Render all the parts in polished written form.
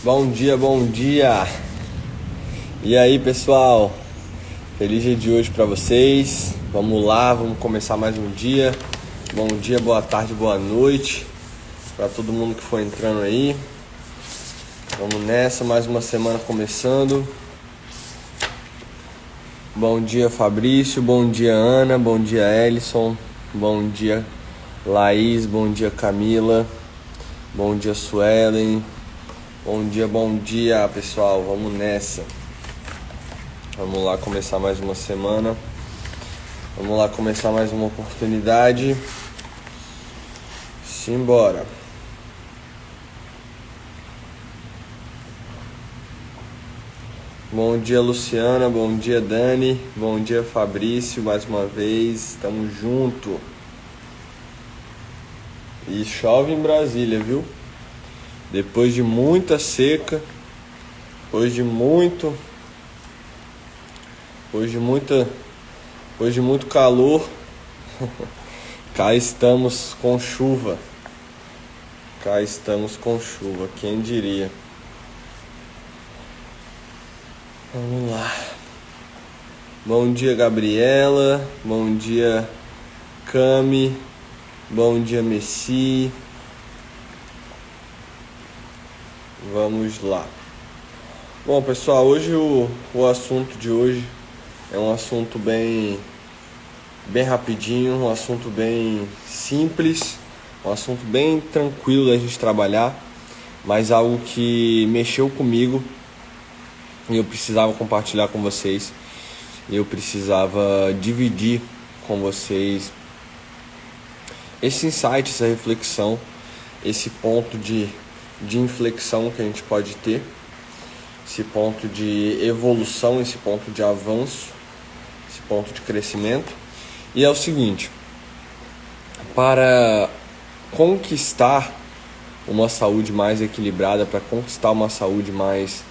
Bom dia, bom dia! E aí, pessoal? Feliz dia de hoje para vocês. Vamos lá, vamos começar mais um dia. Bom dia, boa tarde, boa noite para todo mundo que foi entrando aí. Vamos nessa, mais uma semana começando. Bom dia, Fabrício, bom dia, Ana, bom dia, Ellison, bom dia, Laís, bom dia, Camila, bom dia, Suelen. Bom dia, pessoal. Vamos nessa. Vamos lá começar mais uma semana. Vamos lá começar mais uma oportunidade. Simbora. Bom dia, Luciana. Bom dia, Dani. Bom dia, Fabrício. Mais uma vez. Tamo junto. E chove em Brasília, viu? Depois de muita seca, depois de muito calor, cá estamos com chuva. Quem diria? Vamos lá. Bom dia, Gabriela. Bom dia, Cami. Bom dia, Messi. Vamos lá. Bom, pessoal, hoje o assunto de hoje é um assunto bem rapidinho, um assunto bem simples, um assunto bem tranquilo da gente trabalhar, mas algo que mexeu comigo e eu precisava compartilhar com vocês. Eu precisava dividir com vocês esse insight, essa reflexão, esse ponto de inflexão que a gente pode ter, esse ponto de evolução, esse ponto de avanço, esse ponto de crescimento. E é o seguinte: para conquistar uma saúde mais equilibrada, para conquistar uma saúde mais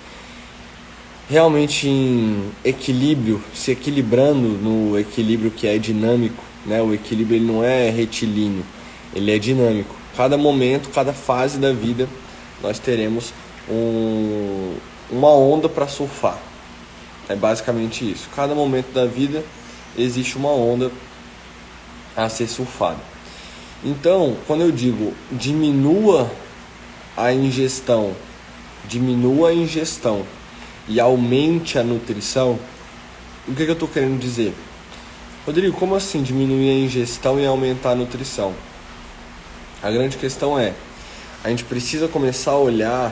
realmente em equilíbrio, se equilibrando no equilíbrio que é dinâmico, né? O equilíbrio ele não é retilíneo, ele é dinâmico. Cada momento, cada fase da vida, nós teremos uma onda para surfar. É basicamente isso. Cada momento da vida existe uma onda a ser surfada. Então, quando eu digo diminua a ingestão e aumente a nutrição, o que eu estou querendo dizer? Rodrigo, como assim diminuir a ingestão e aumentar a nutrição? A grande questão é, a gente precisa começar a olhar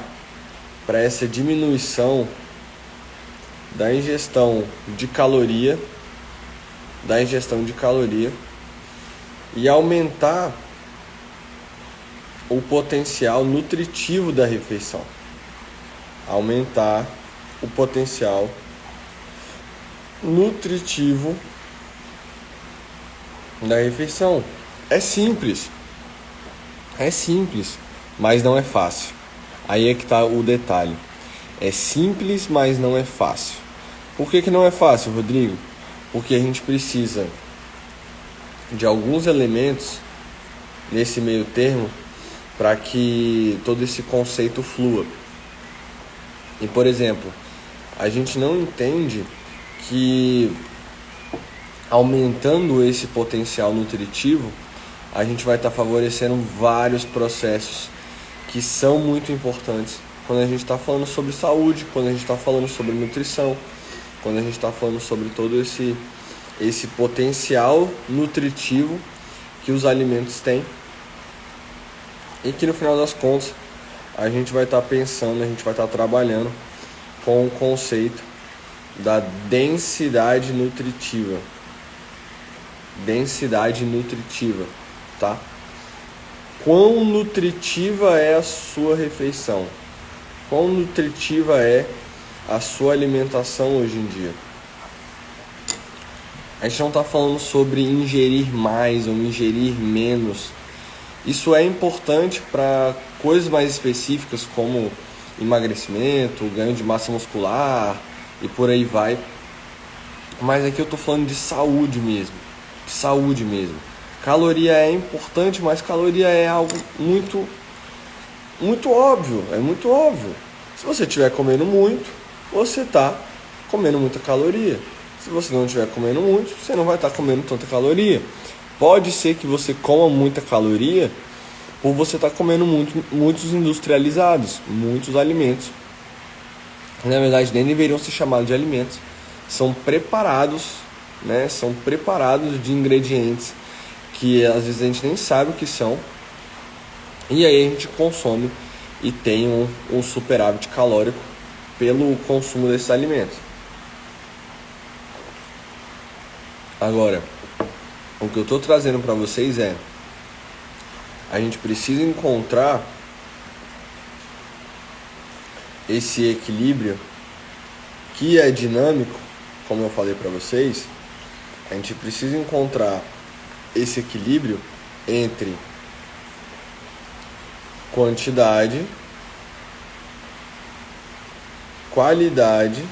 para essa diminuição da ingestão de caloria e aumentar o potencial nutritivo da refeição. Aumentar o potencial nutritivo da refeição. É simples, mas não é fácil. Aí é que está o detalhe. É simples, mas não é fácil. Por que não é fácil, Rodrigo? Porque a gente precisa de alguns elementos nesse meio termo para que todo esse conceito flua. E, por exemplo, a gente não entende que aumentando esse potencial nutritivo, a gente vai estar favorecendo vários processos que são muito importantes quando a gente está falando sobre saúde, quando a gente está falando sobre nutrição, quando a gente está falando sobre todo esse potencial nutritivo que os alimentos têm e que no final das contas a gente vai estar pensando, a gente vai estar trabalhando com o conceito da densidade nutritiva. Tá? Quão nutritiva é a sua refeição? Quão nutritiva é a sua alimentação hoje em dia? A gente não está falando sobre ingerir mais ou ingerir menos. Isso é importante para coisas mais específicas como emagrecimento, ganho de massa muscular e por aí vai. Mas aqui eu estou falando de saúde mesmo. Caloria é importante, mas caloria é algo muito óbvio. Se você estiver comendo muito, você está comendo muita caloria. Se você não estiver comendo muito, você não vai estar comendo tanta caloria. Pode ser que você coma muita caloria por você estar comendo muitos industrializados, muitos alimentos. Na verdade, nem deveriam ser chamados de alimentos. São preparados, né? São preparados de ingredientes que às vezes a gente nem sabe o que são. E aí a gente consome e tem um superávit calórico pelo consumo desses alimentos. Agora, o que eu estou trazendo para vocês é: a gente precisa encontrar esse equilíbrio que é dinâmico, como eu falei para vocês. A gente precisa encontrar esse equilíbrio entre quantidade, qualidade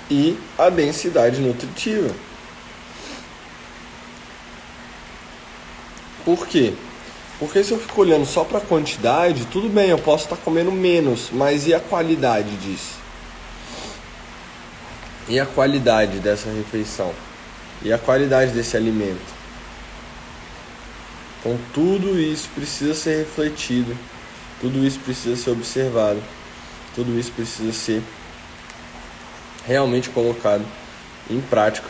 e a densidade nutritiva. Por quê? Porque se eu fico olhando só para a quantidade, tudo bem, eu posso estar comendo menos, mas e a qualidade disso? E a qualidade dessa refeição? E a qualidade desse alimento? Então tudo isso precisa ser refletido, tudo isso precisa ser observado, tudo isso precisa ser realmente colocado em prática.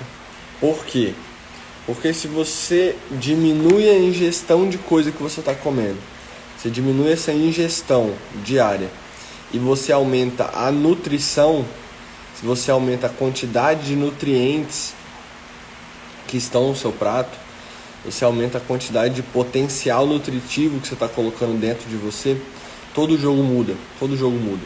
Por quê? Porque se você diminui a ingestão de coisa que você está comendo, você diminui essa ingestão diária e você aumenta a nutrição, se você aumenta a quantidade de nutrientes que estão no seu prato, você aumenta a quantidade de potencial nutritivo que você está colocando dentro de você, todo o jogo muda, todo o jogo muda.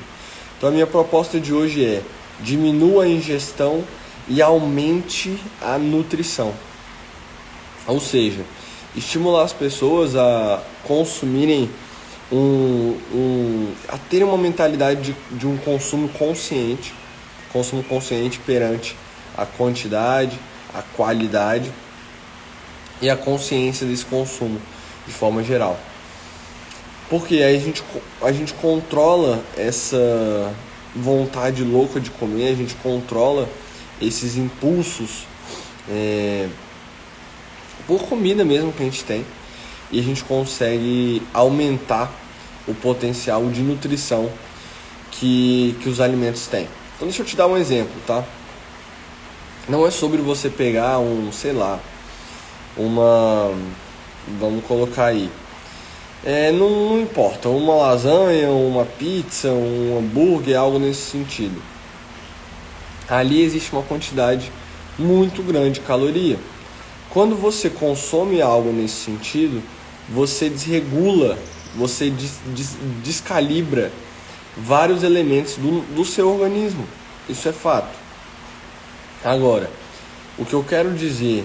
Então a minha proposta de hoje é: diminua a ingestão e aumente a nutrição. Ou seja, estimular as pessoas a consumirem a terem uma mentalidade de um consumo consciente perante a quantidade, a qualidade e a consciência desse consumo de forma geral. Porque aí a gente controla essa vontade louca de comer, a gente controla esses impulsos por comida mesmo que a gente tem, e a gente consegue aumentar o potencial de nutrição que os alimentos têm. Então deixa eu te dar um exemplo, tá? Não é sobre você pegar vamos colocar aí, não importa, uma lasanha, uma pizza, um hambúrguer, algo nesse sentido. Ali existe uma quantidade muito grande de caloria. Quando você consome algo nesse sentido, você desregula, você descalibra vários elementos do seu organismo. Isso é fato. Agora, o que eu quero dizer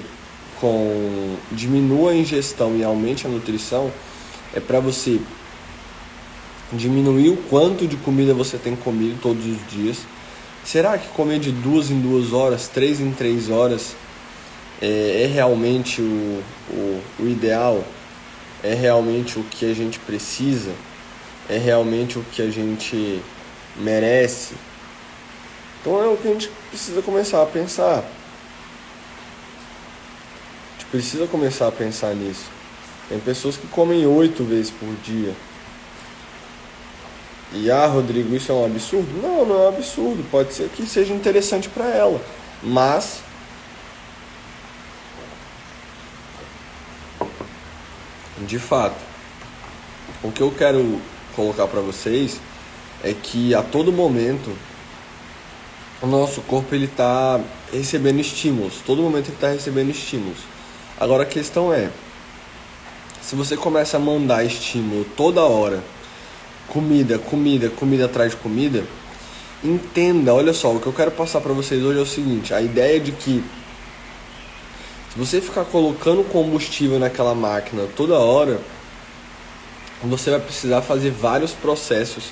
com diminua a ingestão e aumente a nutrição é para você diminuir o quanto de comida você tem comido todos os dias. Será que comer de 2 em 2 horas, 3 em 3 horas é realmente o ideal? É realmente o que a gente precisa? É realmente o que a gente merece? Então é o que a gente precisa começar a pensar. A gente precisa começar a pensar nisso. Tem pessoas que comem 8 vezes por dia. E Rodrigo, isso é um absurdo? Não, não é um absurdo. Pode ser que seja interessante para ela, mas de fato, o que eu quero colocar para vocês é que a todo momento o nosso corpo ele está recebendo estímulos. Todo momento ele está recebendo estímulos. Agora a questão é, se você começa a mandar estímulo toda hora, comida atrás de comida, entenda, olha só, o que eu quero passar para vocês hoje é o seguinte: a ideia de que se você ficar colocando combustível naquela máquina toda hora, você vai precisar fazer vários processos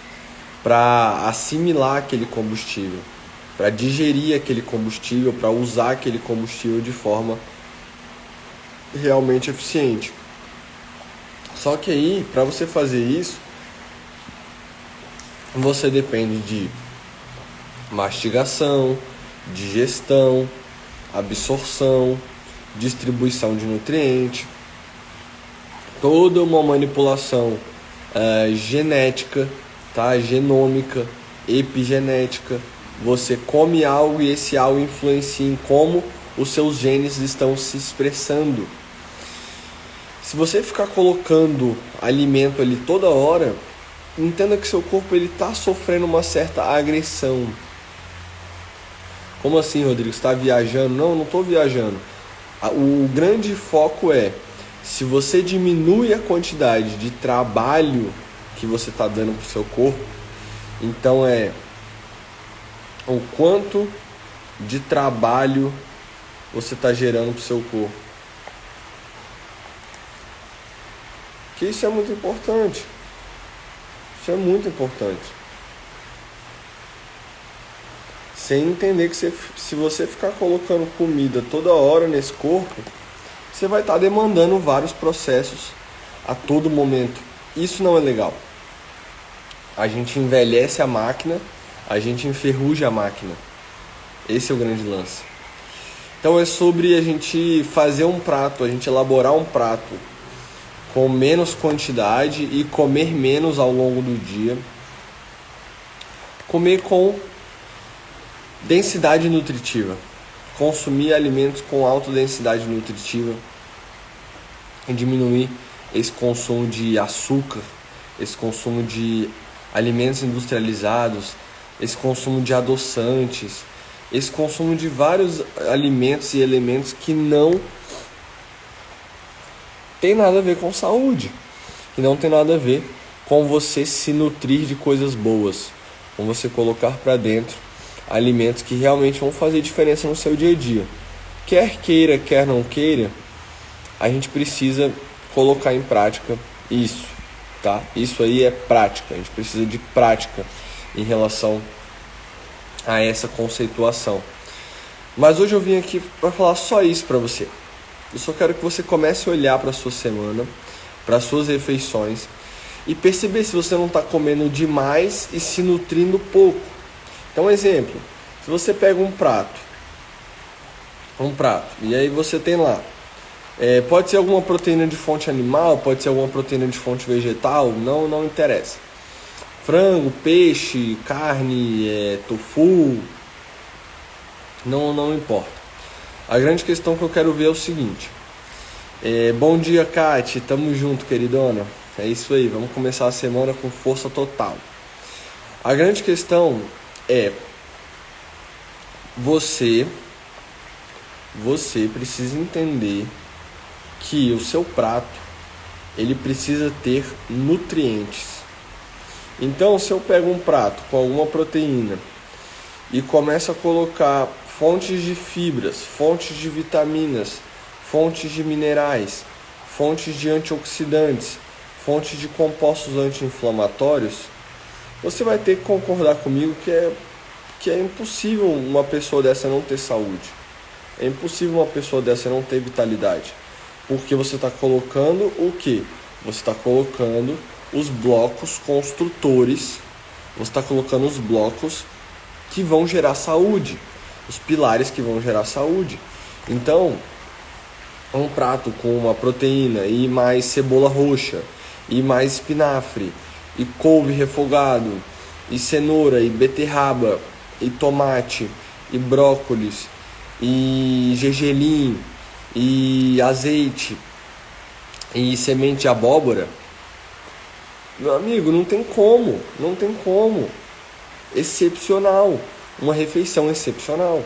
para assimilar aquele combustível, para digerir aquele combustível, para usar aquele combustível de forma realmente eficiente. Só que aí, para você fazer isso, você depende de mastigação, digestão, absorção, distribuição de nutrientes, toda uma manipulação genética, tá? Genômica, epigenética. Você come algo e esse algo influencia em como os seus genes estão se expressando. Se você ficar colocando alimento ali toda hora, entenda que seu corpo está sofrendo uma certa agressão. Como assim, Rodrigo? Você está viajando? Não, não estou viajando. O grande foco é, se você diminui a quantidade de trabalho que você está dando para o seu corpo, então o quanto de trabalho você está gerando para o seu corpo. Que isso é muito importante. Isso é muito importante. Sem entender que se você ficar colocando comida toda hora nesse corpo, você vai estar demandando vários processos a todo momento. Isso não é legal. A gente envelhece a máquina, a gente enferruja a máquina. Esse é o grande lance. Então é sobre a gente fazer um prato, a gente elaborar um prato com menos quantidade e comer menos ao longo do dia. Comer com densidade nutritiva. Consumir alimentos com alta densidade nutritiva. E diminuir esse consumo de açúcar, esse consumo de alimentos industrializados, esse consumo de adoçantes, esse consumo de vários alimentos e elementos que não tem nada a ver com saúde, que não tem nada a ver com você se nutrir de coisas boas, com você colocar para dentro alimentos que realmente vão fazer diferença no seu dia a dia. Quer queira, quer não queira, a gente precisa colocar em prática isso, tá? Isso aí é prática, a gente precisa de prática em relação a essa conceituação. Mas hoje eu vim aqui para falar só isso para você. Eu só quero que você comece a olhar para a sua semana, para as suas refeições e perceber se você não está comendo demais e se nutrindo pouco. Então, exemplo, se você pega um prato, e aí você tem lá, pode ser alguma proteína de fonte animal, pode ser alguma proteína de fonte vegetal, não interessa. Frango, peixe, carne, tofu, não importa. A grande questão que eu quero ver é o seguinte. Bom dia, Kate. Tamo junto, queridona. É isso aí, vamos começar a semana com força total. A grande questão é você precisa entender que o seu prato ele precisa ter nutrientes. Então, se eu pego um prato com alguma proteína e começo a colocar fontes de fibras, fontes de vitaminas, fontes de minerais, fontes de antioxidantes, fontes de compostos anti-inflamatórios, você vai ter que concordar comigo que é impossível uma pessoa dessa não ter saúde. É impossível uma pessoa dessa não ter vitalidade. Porque você está colocando o quê? Você está colocando os blocos construtores, você está colocando os blocos que vão gerar saúde, os pilares que vão gerar saúde. Então, um prato com uma proteína e mais cebola roxa, e mais espinafre, e couve refogado, e cenoura, e beterraba, e tomate, e brócolis, e gergelim, e azeite, e semente de abóbora, meu amigo, não tem como. Excepcional, uma refeição excepcional.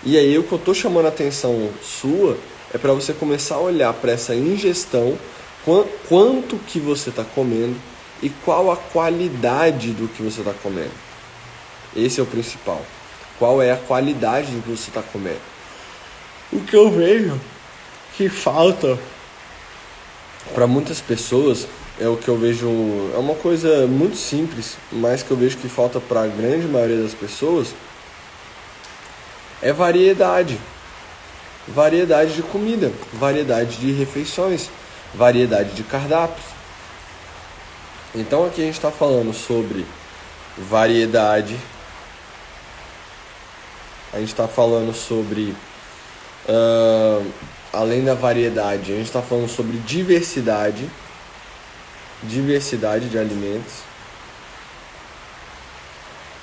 E aí o que eu tô chamando a atenção sua é para você começar a olhar para essa ingestão, quanto que você está comendo e qual a qualidade do que você está comendo. Esse é o principal. Qual é a qualidade do que você está comendo? O que eu vejo que falta para muitas pessoas é o que eu vejo, é uma coisa muito simples, mas que eu vejo que falta para a grande maioria das pessoas, é variedade. Variedade de comida, variedade de refeições, variedade de cardápios. Então aqui a gente está falando sobre variedade, a gente está falando sobre, além da variedade, a gente está falando sobre diversidade de alimentos.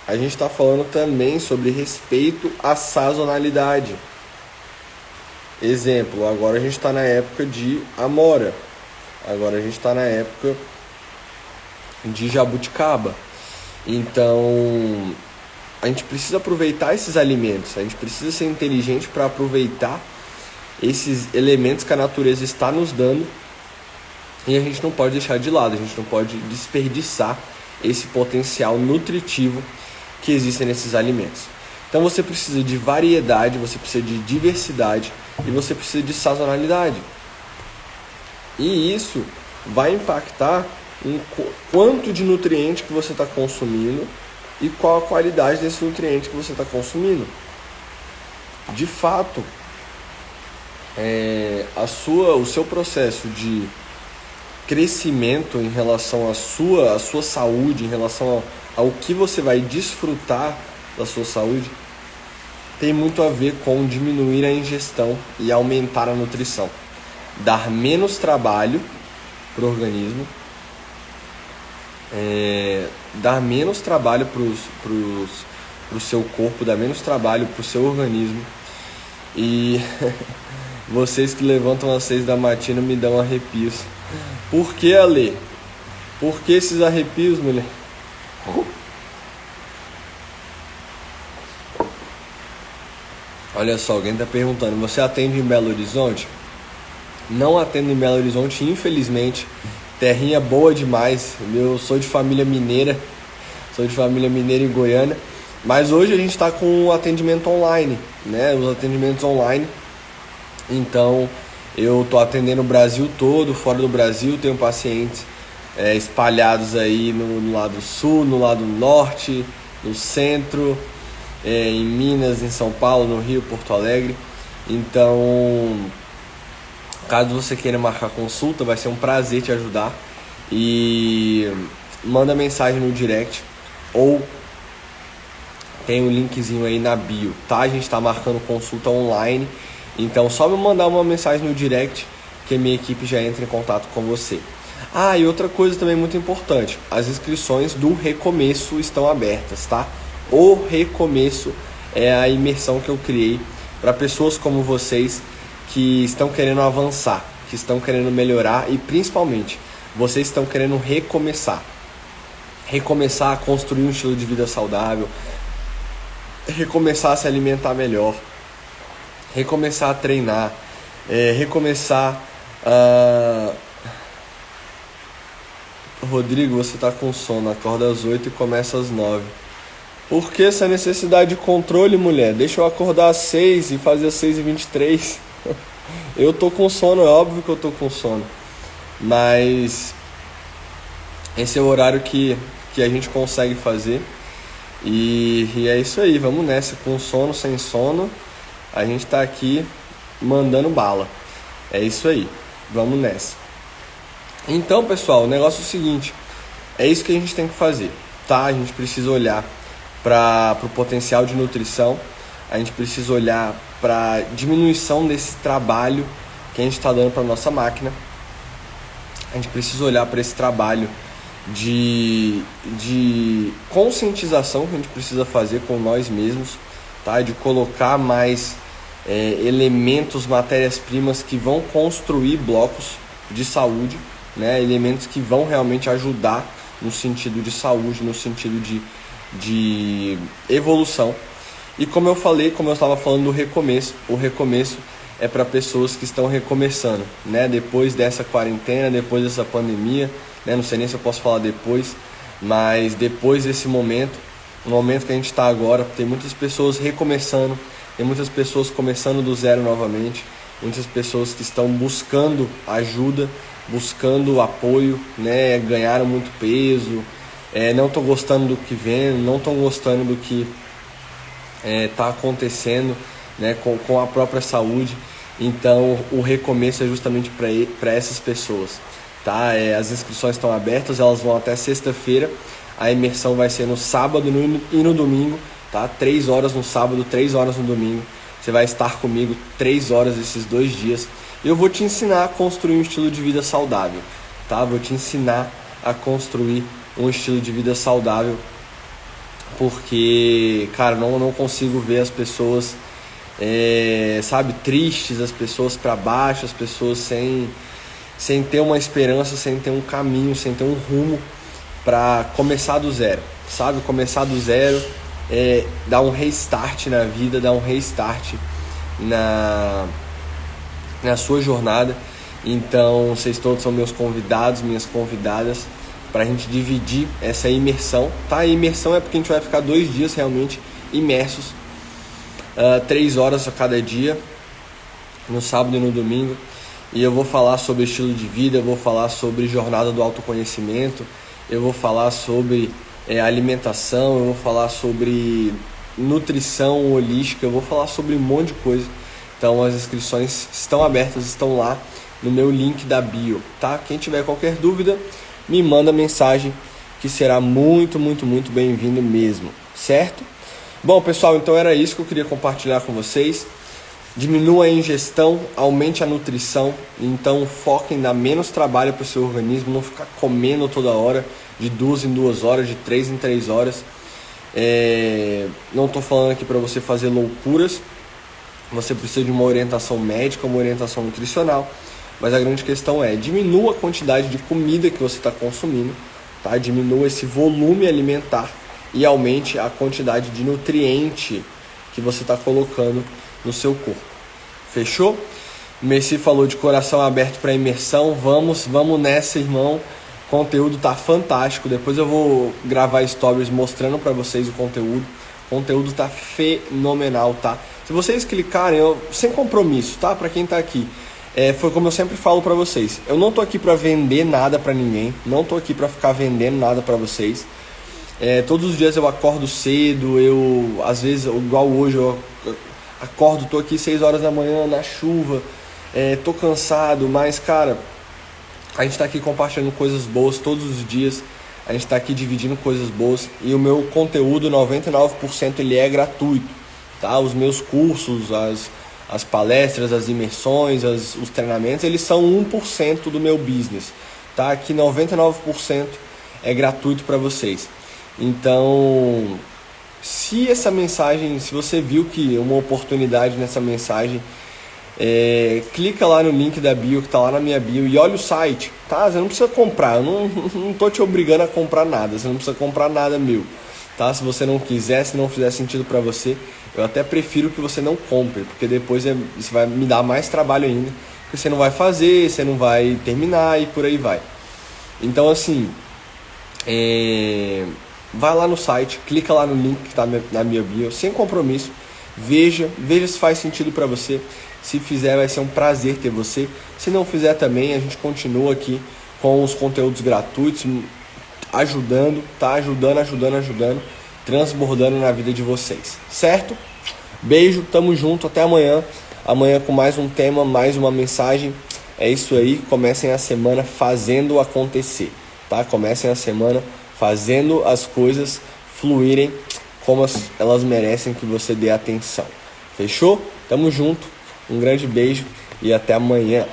A gente está falando também sobre respeito à sazonalidade. Exemplo, agora a gente está na época de amora, agora a gente está na época de jabuticaba. Então, a gente precisa aproveitar esses alimentos, a gente precisa ser inteligente para aproveitar esses elementos que a natureza está nos dando, e a gente não pode deixar de lado, a gente não pode desperdiçar esse potencial nutritivo que existe nesses alimentos. Então você precisa de variedade, você precisa de diversidade e você precisa de sazonalidade. E isso vai impactar em quanto de nutriente que você está consumindo e qual a qualidade desse nutriente que você está consumindo. De fato, o seu processo de crescimento em relação à sua saúde, em relação ao que você vai desfrutar da sua saúde, tem muito a ver com diminuir a ingestão e aumentar a nutrição. Dar menos trabalho para o organismo, dar menos trabalho para o seu corpo, dar menos trabalho para o seu organismo. E vocês que levantam às 6 da matina me dão arrepios. Por que, Ale? Por que esses arrepios, mulher? Olha só, alguém está perguntando, você atende em Belo Horizonte? Não atendo em Belo Horizonte, infelizmente. Terrinha boa demais. Eu sou de família mineira em Goiânia. Mas hoje a gente está com o atendimento online, né? Os atendimentos online. Então, eu estou atendendo o Brasil todo, fora do Brasil. Tenho pacientes espalhados aí no lado sul, no lado norte, no centro, em Minas, em São Paulo, no Rio, Porto Alegre. Então, caso você queira marcar consulta, vai ser um prazer te ajudar. E manda mensagem no direct ou tem um linkzinho aí na bio, tá? A gente está marcando consulta online. Então só me mandar uma mensagem no direct que a minha equipe já entra em contato com você. Ah, e outra coisa também muito importante, as inscrições do Recomeço estão abertas, tá? O Recomeço é a imersão que eu criei para pessoas como vocês que estão querendo avançar, que estão querendo melhorar e principalmente vocês estão querendo recomeçar a construir um estilo de vida saudável, recomeçar a se alimentar melhor, recomeçar a treinar, recomeçar a... Rodrigo, você tá com sono, acorda às 8 e começa às 9. Por que essa necessidade de controle, mulher? Deixa eu acordar às 6 e fazer às 6h23. Eu tô com sono, é óbvio que eu tô com sono. Mas esse é o horário que a gente consegue fazer. E é isso aí, vamos nessa. Com sono, sem sono, a gente tá aqui mandando bala. É isso aí, vamos nessa. Então, pessoal, o negócio é o seguinte, é isso que a gente tem que fazer, tá? A gente precisa olhar para o potencial de nutrição, a gente precisa olhar para a diminuição desse trabalho que a gente está dando para nossa máquina, a gente precisa olhar para esse trabalho de conscientização que a gente precisa fazer com nós mesmos, tá? De colocar mais elementos, matérias-primas que vão construir blocos de saúde, né? Elementos que vão realmente ajudar no sentido de saúde, no sentido de evolução. E como eu estava falando do recomeço, o recomeço é para pessoas que estão recomeçando, né? Depois dessa quarentena, depois dessa pandemia, né? Não sei nem se eu posso falar depois, mas depois desse momento, no momento que a gente está agora, tem muitas pessoas recomeçando, tem muitas pessoas começando do zero novamente, muitas pessoas que estão buscando ajuda, buscando apoio, né? Ganharam muito peso, não estão gostando do que vem, não estão gostando do que está acontecendo, né? Com a própria saúde. Então o recomeço é justamente para essas pessoas, tá? As inscrições estão abertas, elas vão até sexta-feira. A imersão vai ser no sábado e no domingo, tá? 3 horas no sábado, 3 horas no domingo. Você vai estar comigo 3 horas esses 2 dias. Eu vou te ensinar a construir um estilo de vida saudável, tá? Vou te ensinar a construir um estilo de vida saudável, porque, cara, não consigo ver as pessoas, sabe, tristes, as pessoas para baixo, as pessoas sem ter uma esperança, sem ter um caminho, sem ter um rumo para começar do zero, sabe? Começar do zero, dar um restart na vida, dar um restart na sua jornada. Então, vocês todos são meus convidados, minhas convidadas, para a gente dividir essa imersão, tá? A imersão é porque a gente vai ficar 2 dias realmente imersos, 3 horas a cada dia, no sábado e no domingo. E eu vou falar sobre estilo de vida, eu vou falar sobre jornada do autoconhecimento, eu vou falar sobre alimentação, eu vou falar sobre nutrição holística, eu vou falar sobre um monte de coisa. Então as inscrições estão abertas, estão lá no meu link da bio, tá? Quem tiver qualquer dúvida, me manda mensagem, que será muito, muito, muito bem-vindo mesmo, certo? Bom, pessoal, então era isso que eu queria compartilhar com vocês. Diminua a ingestão, aumente a nutrição, então foque em dar menos trabalho para o seu organismo, não ficar comendo toda hora, de 2 em 2 horas, de 3 em 3 horas. Não estou falando aqui para você fazer loucuras, você precisa de uma orientação médica, uma orientação nutricional, mas a grande questão é, diminua a quantidade de comida que você está consumindo, tá? Diminua esse volume alimentar e aumente a quantidade de nutriente que você está colocando no seu corpo. Fechou? O Messi falou de coração aberto para imersão. Vamos nessa, irmão. O conteúdo tá fantástico. Depois eu vou gravar stories mostrando para vocês o conteúdo. O conteúdo tá fenomenal, tá? Se vocês clicarem, sem compromisso, tá? Para quem tá aqui. Foi como eu sempre falo para vocês. Eu não tô aqui para vender nada para ninguém. Não tô aqui para ficar vendendo nada para vocês. Todos os dias eu acordo cedo. Às vezes, igual hoje, eu acordo, tô aqui 6 horas da manhã na chuva, tô cansado, mas, cara, a gente tá aqui compartilhando coisas boas todos os dias, a gente tá aqui dividindo coisas boas, e o meu conteúdo, 99% ele é gratuito, tá? Os meus cursos, as palestras, as imersões, os treinamentos, eles são 1% do meu business, tá? Aqui 99% é gratuito para vocês. Então, se você viu que uma oportunidade nessa mensagem, clica lá no link da bio, que está lá na minha bio, e olha o site, tá? Você não precisa comprar, eu não tô te obrigando a comprar nada, você não precisa comprar nada meu, tá? Se você não quiser, se não fizer sentido para você, eu até prefiro que você não compre, porque depois isso vai me dar mais trabalho ainda, porque você não vai fazer, você não vai terminar e por aí vai. Então, assim, vai lá no site, clica lá no link que está na minha bio, sem compromisso, veja se faz sentido para você. Se fizer, vai ser um prazer ter você. Se não fizer também, a gente continua aqui com os conteúdos gratuitos, ajudando, tá? Ajudando, transbordando na vida de vocês, certo? Beijo, tamo junto, até amanhã. Amanhã com mais um tema, mais uma mensagem. É isso aí, comecem a semana fazendo acontecer, tá? Comecem a semana fazendo as coisas fluírem como elas merecem que você dê atenção. Fechou? Tamo junto, um grande beijo e até amanhã.